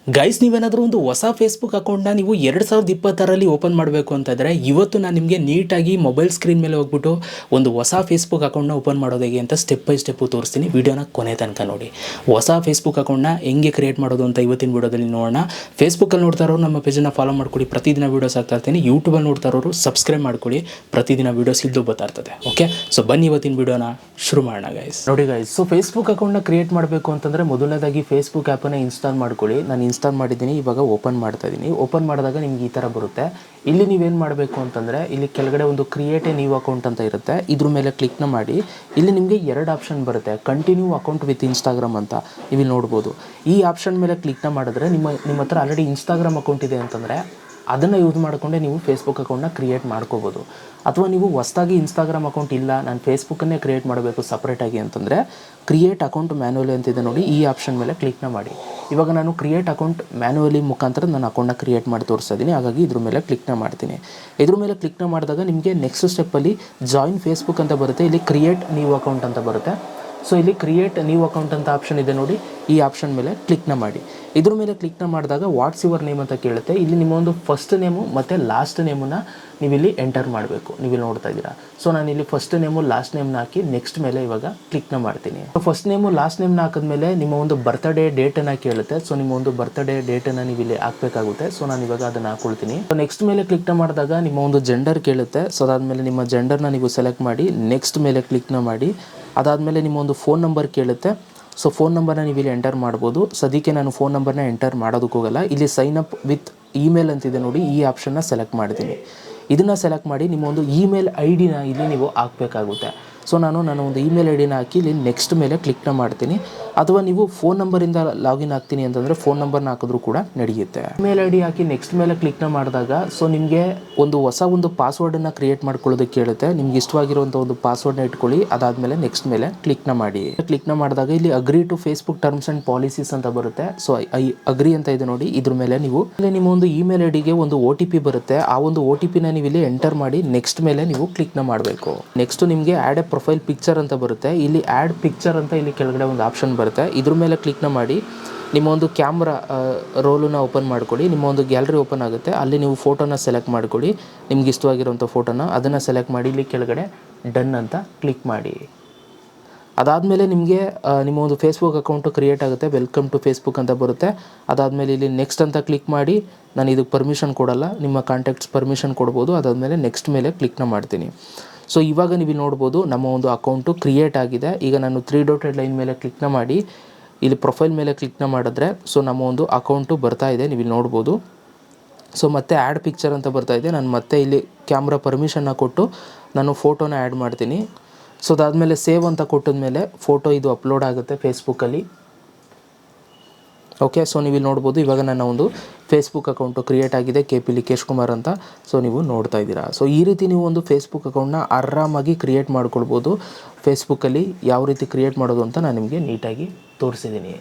Guys, ನೀವೇನಾದರೂ ಒಂದು ಹೊಸ ಫೇಸ್ಬುಕ್ ಅಕೌಂಟ್ನ ನೀವು 2026ರಲ್ಲಿ ಓಪನ್ ಮಾಡಬೇಕು ಅಂತಂದರೆ ಇವತ್ತು ನಾನು ನಿಮಗೆ ನೀಟಾಗಿ ಮೊಬೈಲ್ ಸ್ಕ್ರೀನ್ ಮೇಲೆ ಹೋಗ್ಬಿಟ್ಟು ಒಂದು ಹೊಸ ಫೇಸ್ಬುಕ್ ಅಕೌಂಟ್ನ ಓಪನ್ ಮಾಡೋದು ಹೇಗೆ ಅಂತ ಸ್ಟೆಪ್ ಬೈ ಸ್ಟೆಪ್ಪು ತೋರಿಸ್ತೀನಿ. ವೀಡಿಯೋನ ಕೊನೆ ತನಕ ನೋಡಿ. ಹೊಸ ಫೇಸ್ಬುಕ್ ಅಕೌಂಟ್ನ ಹೆಂಗೆ ಕ್ರಿಯೇಟ್ ಮಾಡೋದು ಅಂತ ಇವತ್ತಿನ ವೀಡಿಯೋದಲ್ಲಿ ನೋಡೋಣ. ಫೇಸ್ಬುಕ್ಕಲ್ಲಿ ನೋಡ್ತಾ ಇರೋರು ನಮ್ಮ ಪೇಜನ್ನು ಫಾಲೋ ಮಾಡ್ಕೊಳ್ಳಿ, ಪ್ರತಿದಿನ ವೀಡಿಯೋಸ್ ಆಗ್ತಾ ಇರ್ತೀನಿ. ಯೂಟ್ಯೂಬಲ್ಲಿ ನೋಡ್ತಾ ಇರೋರು ಸಬ್ಸ್ಕ್ರೈಬ್ ಮಾಡ್ಕೊಳ್ಳಿ, ಪ್ರತಿದಿನ ವೀಡಿಯೋಸ್ ಇದ್ದು ಬರ್ತಾ ಇರ್ತದೆ. ಓಕೆ, ಸೊ ಬನ್ನಿ ಇವತ್ತಿನ ವೀಡಿಯೋನ ಶುರು ಮಾಡೋಣ ಗೈಸ್. ನೋಡಿ ಗೈಸ್, ಸೊ ಫೇಸ್ಬುಕ್ ಅಕೌಂಟ್ನ ಕ್ರಿಯೇಟ್ ಮಾಡಬೇಕು ಅಂತಂದರೆ ಮೊದಲನೇದಾಗಿ ಫೇಸ್ಬುಕ್ ಆ್ಯಪನ್ನು ಇನ್ಸ್ಟಾಲ್ ಮಾಡ್ಕೊಳ್ಳಿ. ನಾನು ಇನ್ಸ್ಟಾಲ್ ಮಾಡಿದ್ದೀನಿ, ಇವಾಗ ಓಪನ್ ಮಾಡ್ತಾ ಇದ್ದೀನಿ. ಓಪನ್ ಮಾಡಿದಾಗ ನಿಮ್ಗೆ ಈ ಥರ ಬರುತ್ತೆ. ಇಲ್ಲಿ ನೀವೇನು ಮಾಡಬೇಕು ಅಂತಂದರೆ ಇಲ್ಲಿ ಕೆಳಗಡೆ ಒಂದು ಕ್ರಿಯೇಟ್ ಎ ನ್ಯೂ ಅಕೌಂಟ್ ಅಂತ ಇರುತ್ತೆ, ಇದ್ರ ಮೇಲೆ ಕ್ಲಿಕ್ನ ಮಾಡಿ. ಇಲ್ಲಿ ನಿಮಗೆ 2 ಆಪ್ಷನ್ ಬರುತ್ತೆ, ಕಂಟಿನ್ಯೂ ಅಕೌಂಟ್ ವಿತ್ ಇನ್ಸ್ಟಾಗ್ರಾಮ್ ಅಂತ ನೀವು ನೋಡ್ಬೋದು. ಈ ಆಪ್ಷನ್ ಮೇಲೆ ಕ್ಲಿಕ್ನ ಮಾಡಿದ್ರೆ ನಿಮ್ಮ ಹತ್ರ ಆಲ್ರೆಡಿ ಇನ್ಸ್ಟಾಗ್ರಾಮ್ ಅಕೌಂಟ್ ಇದೆ ಅಂತಂದರೆ ಅದನ್ನು ಯೂಸ್ ಮಾಡಿಕೊಂಡೇ ನೀವು ಫೇಸ್ಬುಕ್ ಅಕೌಂಟ್ನ ಕ್ರಿಯೇಟ್ ಮಾಡ್ಕೋಬೋದು. ಅಥವಾ ನೀವು ಹೊಸದಾಗಿ ಇನ್ಸ್ಟಾಗ್ರಾಮ್ ಅಕೌಂಟ್ ಇಲ್ಲ, ನಾನು ಫೇಸ್ಬುಕ್ಕನ್ನೇ ಕ್ರಿಯೇಟ್ ಮಾಡಬೇಕು ಸಪ್ರೇಟಾಗಿ ಅಂತಂದರೆ ಕ್ರಿಯೇಟ್ ಅಕೌಂಟ್ ಮ್ಯಾನ್ಯುವಲಿ ಅಂತಿದೆ ನೋಡಿ, ಈ ಆಪ್ಷನ್ ಮೇಲೆ ಕ್ಲಿಕ್ನ ಮಾಡಿ. ಇವಾಗ ನಾನು ಕ್ರಿಯೇಟ್ ಅಕೌಂಟ್ ಮ್ಯಾನ್ಯುವಲಿ ಮುಖಾಂತರ ನನ್ನ ಅಕೌಂಟ್ನ ಕ್ರಿಯೇಟ್ ಮಾಡಿ ತೋರಿಸ್ತಾ ಇದ್ದೀನಿ. ಹಾಗಾಗಿ ಇದ್ರ ಮೇಲೆ ಕ್ಲಿಕ್ನ ಮಾಡ್ತೀನಿ. ಇದ್ರ ಮೇಲೆ ಕ್ಲಿಕ್ನ ಮಾಡಿದಾಗ ನಿಮಗೆ ನೆಕ್ಸ್ಟ್ ಸ್ಟೆಪ್ಪಲ್ಲಿ ಜಾಯಿನ್ ಫೇಸ್ಬುಕ್ ಅಂತ ಬರುತ್ತೆ, ಇಲ್ಲಿ ಕ್ರಿಯೇಟ್ ನ್ಯೂ ಅಕೌಂಟ್ ಅಂತ ಬರುತ್ತೆ. ಸೊ ಇಲ್ಲಿ ಕ್ರಿಯೇಟ್ ನ್ಯೂ ಅಕೌಂಟ್ ಅಂತ ಆಪ್ಷನ್ ಇದೆ ನೋಡಿ, ಈ ಆಪ್ಷನ್ ಮೇಲೆ ಕ್ಲಿಕ್ನ ಮಾಡಿ. ಇದ್ರ ಮೇಲೆ ಕ್ಲಿಕ್ನ ಮಾಡಿದಾಗ ವಾಟ್ಸ್ ಯುವರ್ ನೇಮ್ ಅಂತ ಕೇಳುತ್ತೆ. ಇಲ್ಲಿ ನಿಮ್ಮ ಒಂದು ಫಸ್ಟ್ ನೇಮು ಮತ್ತು ಲಾಸ್ಟ್ ನೇಮನ್ನು ನೀವಿಲ್ಲಿ ಎಂಟರ್ ಮಾಡಬೇಕು. ನೀವಿಲ್ಲಿ ನೋಡ್ತಾ ಇದ್ದೀರಾ. ಸೊ ನಾನಿಲ್ಲಿ ಫಸ್ಟ್ ನೇಮು ಲಾಸ್ಟ್ ನೇಮ್ನ ಹಾಕಿ ನೆಕ್ಸ್ಟ್ ಮೇಲೆ ಇವಾಗ ಕ್ಲಿಕ್ನ ಮಾಡ್ತೀನಿ. ಫಸ್ಟ್ ನೇಮು ಲಾಸ್ಟ್ ನೇಮ್ನ ಹಾಕಿದ್ಮೇಲೆ ನಿಮ್ಮ ಒಂದು ಬರ್ತ್ಡೇ ಡೇಟನ್ನು ಕೇಳುತ್ತೆ. ಸೊ ನಿಮ್ಮ ಒಂದು ಬರ್ತ್ಡೇ ಡೇಟನ್ನು ನೀವು ಇಲ್ಲಿ ಹಾಕಬೇಕಾಗುತ್ತೆ. ಸೊ ನಾನು ಇವಾಗ ಅದನ್ನು ಹಾಕೊಳ್ತೀನಿ. ನೆಕ್ಸ್ಟ್ ಮೇಲೆ ಕ್ಲಿಕ್ನ ಮಾಡಿದಾಗ ನಿಮ್ಮ ಒಂದು ಜೆಂಡರ್ ಕೇಳುತ್ತೆ. ಸೊ ಅದಾದಮೇಲೆ ನಿಮ್ಮ ಜೆಂಡರ್ನ ನೀವು ಸೆಲೆಕ್ಟ್ ಮಾಡಿ ನೆಕ್ಸ್ಟ್ ಮೇಲೆ ಕ್ಲಿಕ್ನ ಮಾಡಿ. ಅದಾದಮೇಲೆ ನಿಮ್ಮ ಒಂದು ಫೋನ್ ನಂಬರ್ ಕೇಳುತ್ತೆ. ಸೊ ಫೋನ್ ನಂಬರ್ನ ನೀವು ಇಲ್ಲಿ ಎಂಟರ್ ಮಾಡ್ಬೋದು. ಸದ್ಯಕ್ಕೆ ನಾನು ಫೋನ್ ನಂಬರ್ನ ಎಂಟರ್ ಮಾಡೋದಕ್ಕೆ ಹೋಗಲ್ಲ. ಇಲ್ಲಿ ಸೈನ್ ಅಪ್ ವಿತ್ ಇಮೇಲ್ ಅಂತಿದೆ ನೋಡಿ, ಈ ಆಪ್ಷನ್ನ ಸೆಲೆಕ್ಟ್ ಮಾಡ್ತೀನಿ. ಇದನ್ನು ಸೆಲೆಕ್ಟ್ ಮಾಡಿ ನಿಮ್ಮ ಒಂದು ಇಮೇಲ್ ಐ ಡಿನ ಇಲ್ಲಿ ನೀವು ಹಾಕಬೇಕಾಗುತ್ತೆ. ಸೊ ನಾನು ಒಂದು ಇಮೇಲ್ ಐ ಡಿನ ಹಾಕಿ ಇಲ್ಲಿ ನೆಕ್ಸ್ಟ್ ಮೇಲೆ ಕ್ಲಿಕ್ನ ಮಾಡ್ತೀನಿ. ಅಥವಾ ನೀವು ಫೋನ್ ನಂಬರಿಂದ ಲಾಗಿನ್ ಆಗ್ತೀನಿ ಅಂತಂದರೆ ಫೋನ್ ನಂಬರ್ನ ಹಾಕಿದ್ರೂ ಕೂಡ ನಡೆಯುತ್ತೆ. Email I D hockey next ಮೇಲೆ ಕ್ಲಿಕ್ನ ಮಾಡಿದಾಗ ಸೊ ನಿಮಗೆ ಹೊಸ ಒಂದು ಪಾಸ್ವರ್ಡನ್ನು ಕ್ರಿಯೇಟ್ ಮಾಡ್ಕೊಳ್ಳೋದಕ್ಕೆ ಕೇಳುತ್ತೆ. ನಿಮ್ಗೆ ಇಷ್ಟವಾಗಿರುವಂಥ ಒಂದು ಪಾಸ್ವರ್ಡ್ನ ಇಟ್ಕೊಳ್ಳಿ. ಅದಾದಮೇಲೆ ನೆಕ್ಸ್ಟ್ ಮೇಲೆ ಕ್ಲಿಕ್ನ ಮಾಡಿ. ಕ್ಲಿಕ್ನ ಮಾಡಿದಾಗ ಇಲ್ಲಿ agree to Facebook terms and policies ಅಂತ ಬರುತ್ತೆ. ಸೊ ಅಗ್ರಿ ಅಂತ ಇದೆ ನೋಡಿ, ಇದ್ರ ಮೇಲೆ ನೀವು ನಿಮ್ಮ ಒಂದು ಇಮೇಲ್ ಐ ಡಿಗೆ ಒಂದು OTP ಬರುತ್ತೆ. ಆ ಒಂದು OTPನ ನೀವು ಇಲ್ಲಿ ಎಂಟರ್ ಮಾಡಿ ನೆಕ್ಸ್ಟ್ ಮೇಲೆ ನೀವು ಕ್ಲಿಕ್ನ ಮಾಡಬೇಕು. ನೆಕ್ಸ್ಟ್ ನಿಮಗೆ ಆ್ಯಡ್ ಎ ಪ್ರೊಫೈಲ್ ಪಿಕ್ಚರ್ ಅಂತ ಬರುತ್ತೆ. ಇಲ್ಲಿ ಆ್ಯಡ್ ಪಿಕ್ಚರ್ ಅಂತ ಇಲ್ಲಿ ಕೆಳಗಡೆ ಒಂದು ಆಪ್ಷನ್ ಬರುತ್ತೆ, ಇದ್ರ ಮೇಲೆ ಕ್ಲಿಕ್ನ ಮಾಡಿ. ನಿಮ್ಮ ಒಂದು ಕ್ಯಾಮ್ರಾ ರೋಲನ್ನ ಓಪನ್ ಮಾಡ್ಕೊಳ್ಳಿ. ನಿಮ್ಮ ಒಂದು ಗ್ಯಾಲರಿ ಓಪನ್ ಆಗುತ್ತೆ, ಅಲ್ಲಿ ನೀವು ಫೋಟೋನ ಸೆಲೆಕ್ಟ್ ಮಾಡ್ಕೊಳ್ಳಿ, ನಿಮ್ಗೆ ಇಷ್ಟವಾಗಿರುವಂಥ ಫೋಟೋನ ಅದನ್ನು ಸೆಲೆಕ್ಟ್ ಮಾಡಿ ಇಲ್ಲಿ ಕೆಳಗಡೆ ಡನ್ ಅಂತ ಕ್ಲಿಕ್ ಮಾಡಿ. ಅದಾದಮೇಲೆ ನಿಮಗೆ ನಿಮ್ಮ ಒಂದು ಫೇಸ್ಬುಕ್ ಅಕೌಂಟು ಕ್ರಿಯೇಟ್ ಆಗುತ್ತೆ. ವೆಲ್ಕಮ್ ಟು ಫೇಸ್ಬುಕ್ ಅಂತ ಬರುತ್ತೆ. ಅದಾದಮೇಲೆ ಇಲ್ಲಿ ನೆಕ್ಸ್ಟ್ ಅಂತ ಕ್ಲಿಕ್ ಮಾಡಿ. ನಾನು ಇದಕ್ಕೆ ಪರ್ಮಿಷನ್ ಕೊಡಲ್ಲ, ನಿಮ್ಮ ಕಾಂಟ್ಯಾಕ್ಟ್ಸ್ ಪರ್ಮಿಷನ್ ಕೊಡ್ಬೋದು. ಅದಾದಮೇಲೆ ನೆಕ್ಸ್ಟ್ ಮೇಲೆ ಕ್ಲಿಕ್ನ ಮಾಡ್ತೀನಿ. ಸೊ ಇವಾಗ ನೀವು ನೋಡ್ಬೋದು ನಮ್ಮ ಒಂದು ಅಕೌಂಟು ಕ್ರಿಯೇಟ್ ಆಗಿದೆ. ಈಗ ನಾನು 3 ಡಾಟೆಡ್ ಲೈನ್ ಮೇಲೆ ಕ್ಲಿಕ್ನ ಮಾಡಿ ಇಲ್ಲಿ ಪ್ರೊಫೈಲ್ ಮೇಲೆ ಕ್ಲಿಕ್ನ ಮಾಡಿದ್ರೆ ಸೊ ನಮ್ಮ ಒಂದು ಅಕೌಂಟು ಬರ್ತಾ ಇದೆ, ನೀವು ಇಲ್ಲಿ ನೋಡ್ಬೋದು. ಸೊ ಮತ್ತೆ ಆ್ಯಡ್ ಪಿಕ್ಚರ್ ಅಂತ ಬರ್ತಾ ಇದೆ. ನಾನು ಮತ್ತೆ ಇಲ್ಲಿ ಕ್ಯಾಮ್ರಾ ಪರ್ಮಿಷನ್ನ ಕೊಟ್ಟು ನಾನು ಫೋಟೋನ ಆ್ಯಡ್ ಮಾಡ್ತೀನಿ. ಸೊ ಅದಾದಮೇಲೆ ಸೇವ್ ಅಂತ ಕೊಟ್ಟಿದ್ಮೇಲೆ ಫೋಟೋ ಇದು ಅಪ್ಲೋಡ್ ಆಗುತ್ತೆ ಫೇಸ್ಬುಕ್ಕಲ್ಲಿ. ಓಕೆ, ಸೊ ನೀವು ಇಲ್ಲಿ ನೋಡ್ಬೋದು ಇವಾಗ ನನ್ನ ಒಂದು ಫೇಸ್ಬುಕ್ ಅಕೌಂಟು ಕ್ರಿಯೇಟ್ ಆಗಿದೆ, KP ಲಿಕೇಶ್ ಕುಮಾರ್ ಅಂತ. ಸೊ ನೀವು ನೋಡ್ತಾ ಇದ್ದೀರಾ. ಸೊ ಈ ರೀತಿ ನೀವು ಒಂದು ಫೇಸ್ಬುಕ್ ಅಕೌಂಟ್ನ ಆರಾಮಾಗಿ ಕ್ರಿಯೇಟ್ ಮಾಡ್ಕೊಳ್ಬೋದು. ಫೇಸ್ಬುಕ್ಕಲ್ಲಿ ಯಾವ ರೀತಿ ಕ್ರಿಯೇಟ್ ಮಾಡೋದು ಅಂತ ನಾನು ನಿಮಗೆ ನೀಟಾಗಿ ತೋರಿಸಿದ್ದೀನಿ.